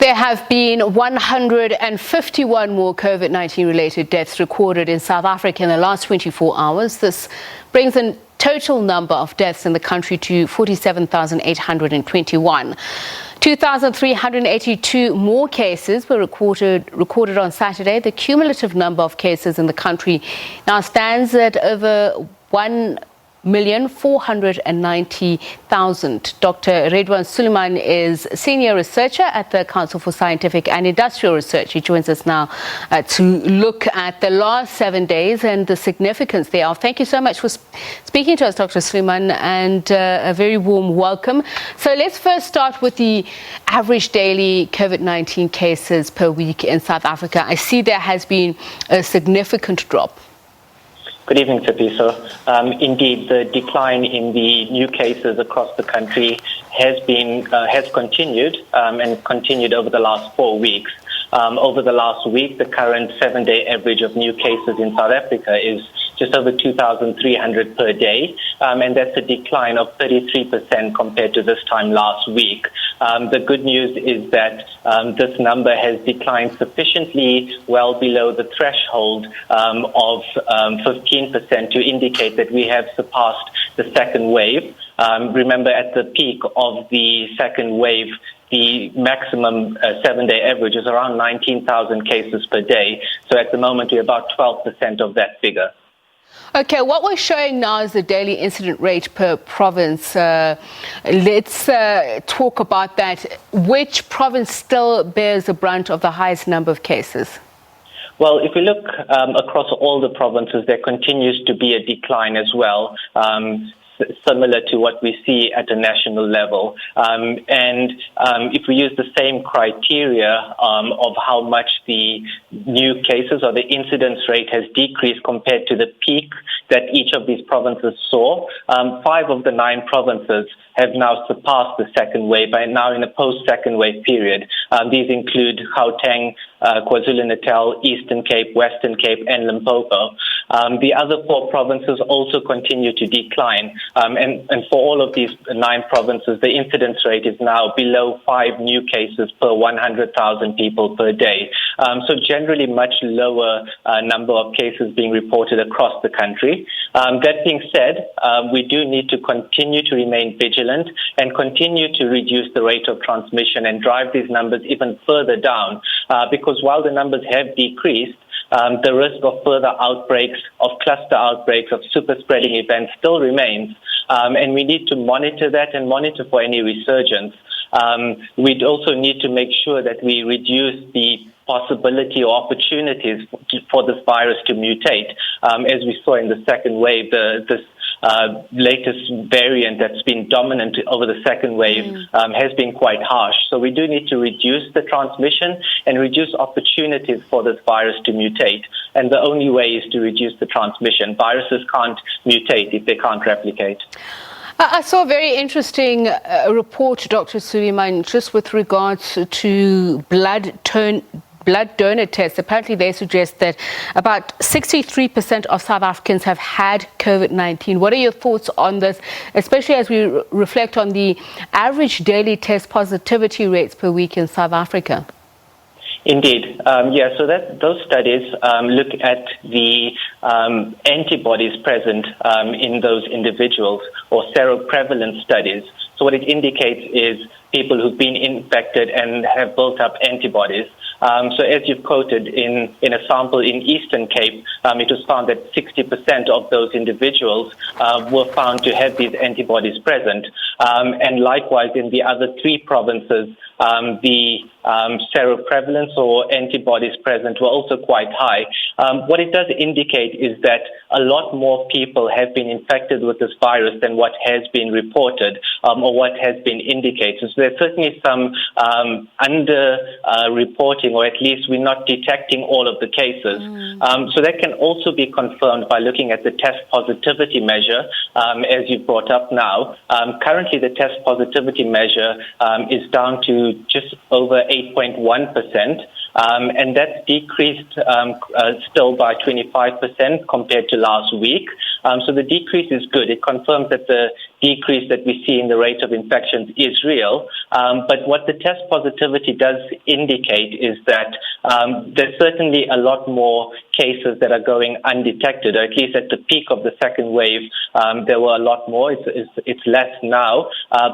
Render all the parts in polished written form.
There have been 151 more COVID-19 related deaths recorded in South Africa in the last 24 hours. This brings the total number of deaths in the country to 47,821. 2,382 more cases were recorded on Saturday. The cumulative number of cases in the country now stands at over 1,490,000. Dr Ridhwaan Suliman is Senior Researcher at the Council for Scientific and Industrial Research. He joins us now to look at the last 7 days and the significance thereof. Thank you so much for speaking to us, Dr. Suliman, and a very warm welcome. So let's first start with the average daily COVID-19 cases per week in South Africa. I see there has been a significant drop. Good evening, Tapiso. Indeed, the decline in the new cases across the country has continued and continued over the last 4 weeks. Over the last week, the current 7-day average of new cases in South Africa is just over 2,300 per day, and that's a decline of 33% compared to this time last week. The good news is that this number has declined sufficiently well below the threshold of 15% to indicate that we have surpassed the second wave. Remember, at the peak of the second wave, the maximum 7-day average is around 19,000 cases per day. So at the moment, we're about 12% of that figure. Okay, what we're showing now is the daily incident rate per province. Let's talk about that. Which province still bears the brunt of the highest number of cases? Well, if we look across all the provinces, there continues to be a decline as well, similar to what we see at a national level. If we use the same criteria of how much the new cases or the incidence rate has decreased compared to the peak that each of these provinces saw, 5 of the 9 provinces have now surpassed the second wave, and now in a post-second wave period. These include Gauteng, KwaZulu-Natal, Eastern Cape, Western Cape, and Limpopo. The other 4 provinces also continue to decline. And for all of these 9 provinces, the incidence rate is now below 5 new cases per 100,000 people per day. So generally much lower number of cases being reported across the country. That being said, we do need to continue to remain vigilant and continue to reduce the rate of transmission and drive these numbers even further down. Because while the numbers have decreased, the risk of further outbreaks, of cluster outbreaks, of super spreading events still remains. And we need to monitor that and monitor for any resurgence. We'd also need to make sure that we reduce the possibility or opportunities for this virus to mutate. As we saw in the second wave, this latest variant that's been dominant over the second wave has been quite harsh. So we do need to reduce the transmission and reduce opportunities for this virus to mutate. And the only way is to reduce the transmission. Viruses can't mutate if they can't replicate. I saw a very interesting report, Dr. Suliman, just with regards to blood donor tests. Apparently, they suggest that about 63% of South Africans have had COVID-19. What are your thoughts on this, especially as we reflect on the average daily test positivity rates per week in South Africa? Indeed. So those studies look at the antibodies present in those individuals, or seroprevalence studies. So what it indicates is people who've been infected and have built up antibodies. So as you've quoted, in a sample in Eastern Cape, it was found that 60% of those individuals were found to have these antibodies present. And likewise, in the other 3 provinces, the seroprevalence or antibodies present were also quite high. What it does indicate is that a lot more people have been infected with this virus than what has been reported or what has been indicated. So there's certainly some under-reporting, or at least we're not detecting all of the cases. So that can also be confirmed by looking at the test positivity measure, as you brought up now. Currently, the test positivity measure is down to just over 8.1%. And that's decreased still by 25% compared to last week. So the decrease is good. It confirms that the decrease that we see in the rate of infections is real. But what the test positivity does indicate is that there's certainly a lot more cases that are going undetected, or at least at the peak of the second wave, there were a lot more. It's less now,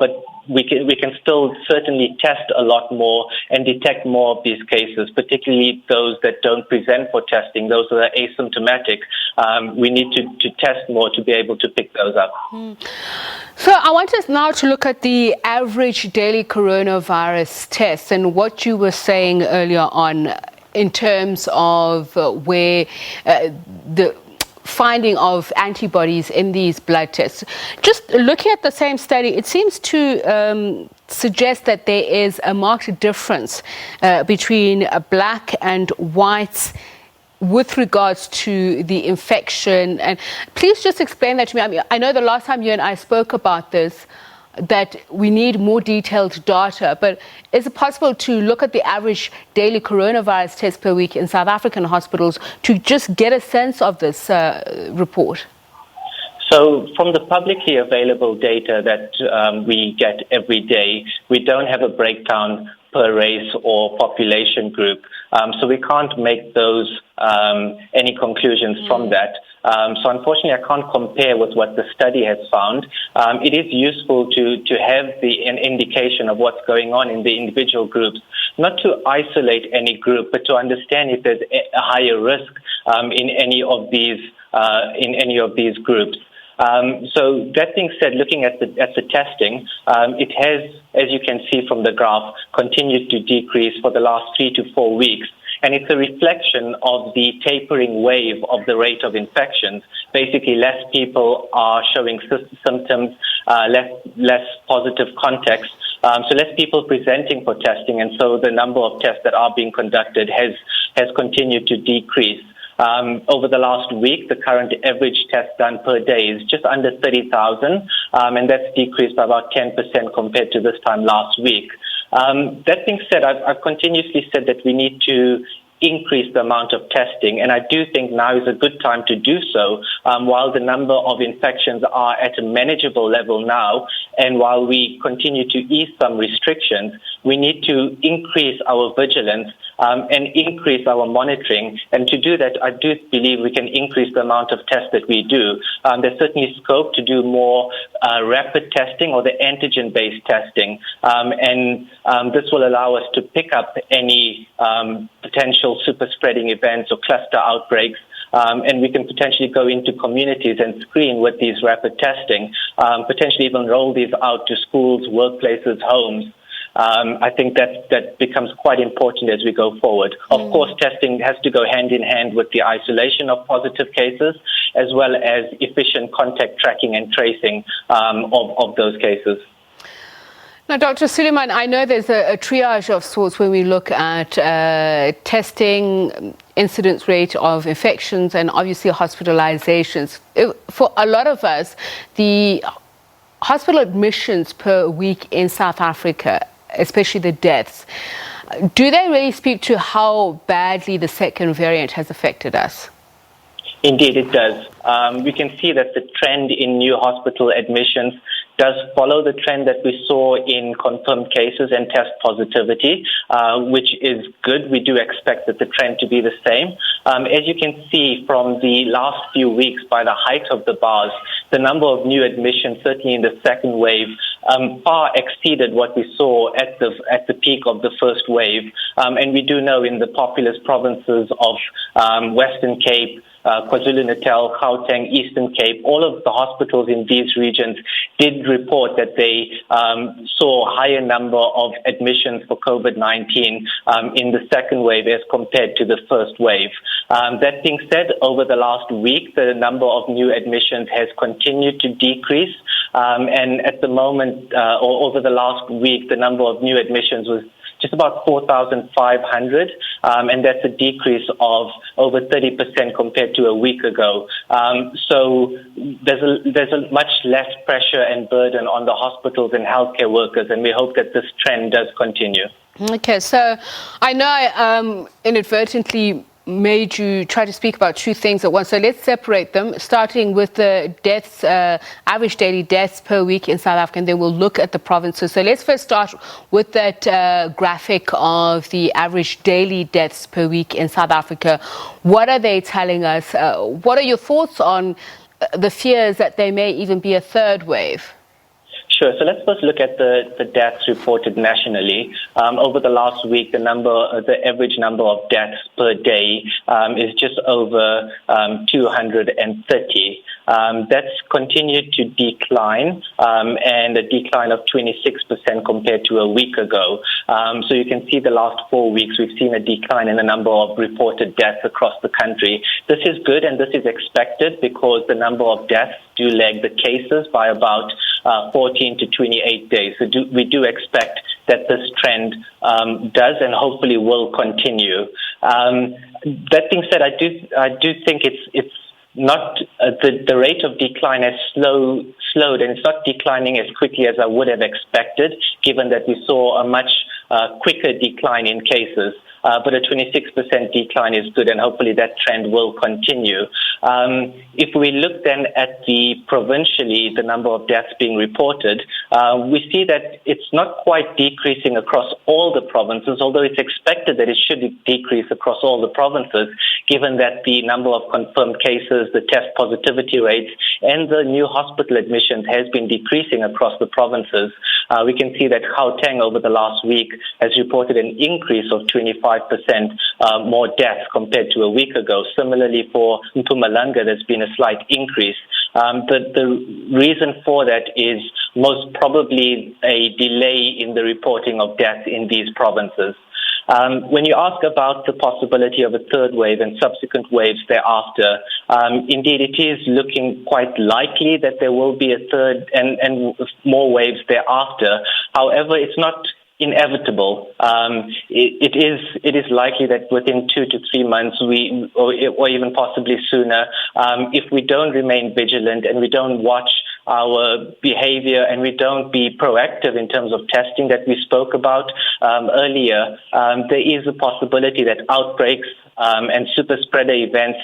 but we can still certainly test a lot more and detect more of these cases, particularly those that don't present for testing, those that are asymptomatic. We need to test more to be able to pick those up. So I want us now to look at the average daily coronavirus tests and what you were saying earlier on in terms of where the finding of antibodies in these blood tests. Just looking at the same study, it seems to suggest that there is a marked difference between black and whites with regards to the infection. And please just explain that to me. I mean, I know the last time you and I spoke about this, that we need more detailed data, but is it possible to look at the average daily coronavirus test per week in South African hospitals to just get a sense of this report? So from the publicly available data that we get every day, we don't have a breakdown per race or population group. So we can't make those any conclusions from that. So unfortunately, I can't compare with what the study has found. It is useful to have an indication of what's going on in the individual groups, not to isolate any group, but to understand if there's a higher risk in any of these groups. So that being said, looking at the testing, it has, as you can see from the graph, continued to decrease for the last 3 to 4 weeks. And it's a reflection of the tapering wave of the rate of infections. Basically, less people are showing symptoms, less positive contacts, so less people presenting for testing, and so the number of tests that are being conducted has continued to decrease. Over the last week, the current average test done per day is just under 30,000, and that's decreased by about 10% compared to this time last week. That being said, I've continuously said that we need to increase the amount of testing, and I do think now is a good time to do so. While the number of infections are at a manageable level now, and while we continue to ease some restrictions, we need to increase our vigilance and increase our monitoring. And to do that, I do believe we can increase the amount of tests that we do. There's certainly scope to do more rapid testing or the antigen-based testing, and this will allow us to pick up any potential super spreading events or cluster outbreaks, and we can potentially go into communities and screen with these rapid testing, potentially even roll these out to schools, workplaces, homes. I think that becomes quite important as we go forward. Of course, testing has to go hand in hand with the isolation of positive cases, as well as efficient contact tracking and tracing of those cases. Now, Dr. Suliman, I know there's a triage of sorts when we look at testing, incidence rate of infections, and obviously hospitalizations. For a lot of us, the hospital admissions per week in South Africa, especially the deaths, do they really speak to how badly the second variant has affected us? Indeed, it does. We can see that the trend in new hospital admissions does follow the trend that we saw in confirmed cases and test positivity, which is good. We do expect that the trend to be the same. As you can see from the last few weeks, by the height of the bars, the number of new admissions, certainly in the second wave, far exceeded what we saw at the peak of the first wave. And we do know in the populous provinces of Western Cape, KwaZulu-Natal, Gauteng, Eastern Cape, all of the hospitals in these regions did report that they saw a higher number of admissions for COVID-19 in the second wave as compared to the first wave. That being said, over the last week, the number of new admissions has continued to decrease. And at the moment, or over the last week, the number of new admissions was just about 4,500, and that's a decrease of over 30% compared to a week ago. So there's a much less pressure and burden on the hospitals and healthcare workers, and we hope that this trend does continue. Okay, so I know I inadvertently made you try to speak about two things at once. So let's separate them, starting with the deaths, average daily deaths per week in South Africa, and then we'll look at the provinces. So let's first start with that graphic of the average daily deaths per week in South Africa. What are they telling us? What are your thoughts on the fears that there may even be a third wave? Sure. So let's first look at the deaths reported nationally. Over the last week, the average number of deaths per day is just over 230. That's continued to decline, and a decline of 26% compared to a week ago. So you can see the last 4 weeks, we've seen a decline in the number of reported deaths across the country. This is good, and this is expected because the number of deaths do lag the cases by about 14 to 28 days. So we do expect that this trend does and hopefully will continue. That being said, I do think it's not the rate of decline has slowed, and it's not declining as quickly as I would have expected, given that we saw a much quicker decline in cases. But a 26% decline is good, and hopefully that trend will continue. If we look then at provincially, the number of deaths being reported, we see that it's not quite decreasing across all the provinces, although it's expected that it should decrease across all the provinces, given that the number of confirmed cases, the test positivity rates, and the new hospital admissions has been decreasing across the provinces. We can see that Gauteng over the last week has reported an increase of 25% more deaths compared to a week ago. Similarly, for Mpumalanga, there's been a slight increase. The reason for that is most probably a delay in the reporting of deaths in these provinces. When you ask about the possibility of a third wave and subsequent waves thereafter, indeed it is looking quite likely that there will be a third and more waves thereafter. However, it's not inevitable. It is likely that within 2 to 3 months, or even possibly sooner, if we don't remain vigilant and we don't watch our behavior and we don't be proactive in terms of testing that we spoke about earlier, there is a possibility that outbreaks and super spreader events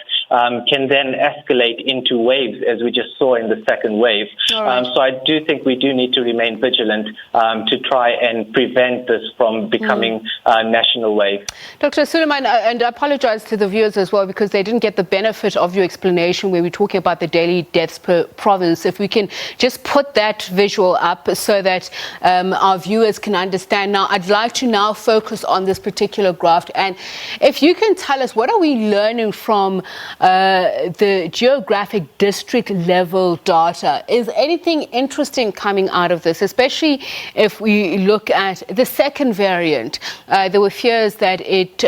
can then escalate into waves, as we just saw in the second wave. Right. So I do think we do need to remain vigilant to try and prevent this from becoming a national wave. Dr. Suliman, and I apologize to the viewers as well because they didn't get the benefit of your explanation where we're talking about the daily deaths per province. If we can just put that visual up so that our viewers can understand. Now, I'd like to now focus on this particular graph. And if you can tell us, what are we learning from the geographic district level data? Is anything interesting coming out of this, especially if we look at the second variant? There were fears that it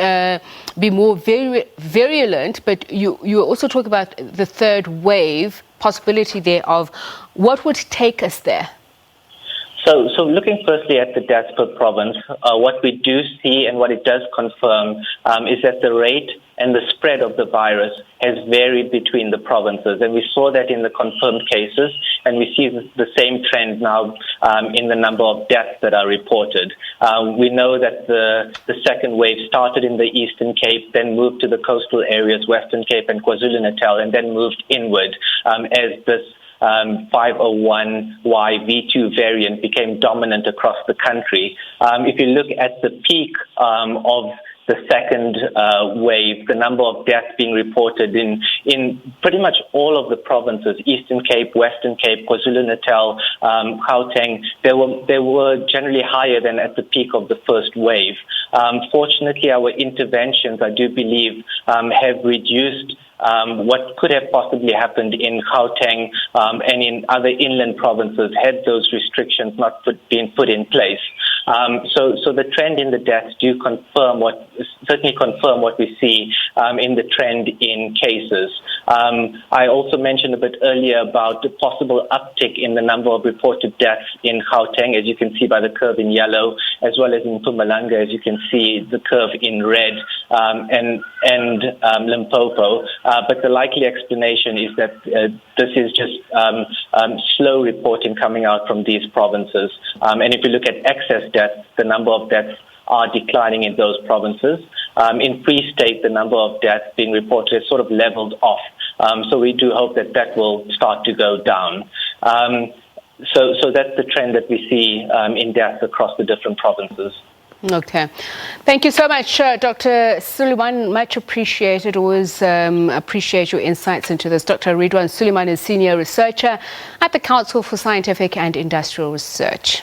be more virulent, but you also talk about the third wave possibility there of what would take us there. So looking firstly at the deaths per province, what we do see and what it does confirm is that the rate and the spread of the virus has varied between the provinces. And we saw that in the confirmed cases, and we see the same trend now in the number of deaths that are reported. We know that the second wave started in the Eastern Cape, then moved to the coastal areas, Western Cape and KwaZulu-Natal, and then moved inward as this 501Y V2 variant became dominant across the country. If you look at the peak of the second wave, the number of deaths being reported in pretty much all of the provinces, Eastern Cape, Western Cape, KwaZulu-Natal, Gauteng, they were generally higher than at the peak of the first wave. Fortunately, our interventions, I do believe, have reduced what could have possibly happened in Gauteng and in other inland provinces had those restrictions not been put in place. So the trend in the deaths do certainly confirm what we see in the trend in cases. I also mentioned a bit earlier about the possible uptick in the number of reported deaths in Gauteng, as you can see by the curve in yellow, as well as in Mpumalanga, as you can see the curve in red, and Limpopo. But the likely explanation is that this is just slow reporting coming out from these provinces. And if you look at excess deaths, the number of deaths are declining in those provinces. In Free State, the number of deaths being reported has sort of leveled off. So we do hope that that will start to go down. So that's the trend that we see in deaths across the different provinces. Okay. Thank you so much, Dr. Suliman. Much appreciated. Always appreciate your insights into this. Dr. Ridhwaan Suliman is Senior Researcher at the Council for Scientific and Industrial Research.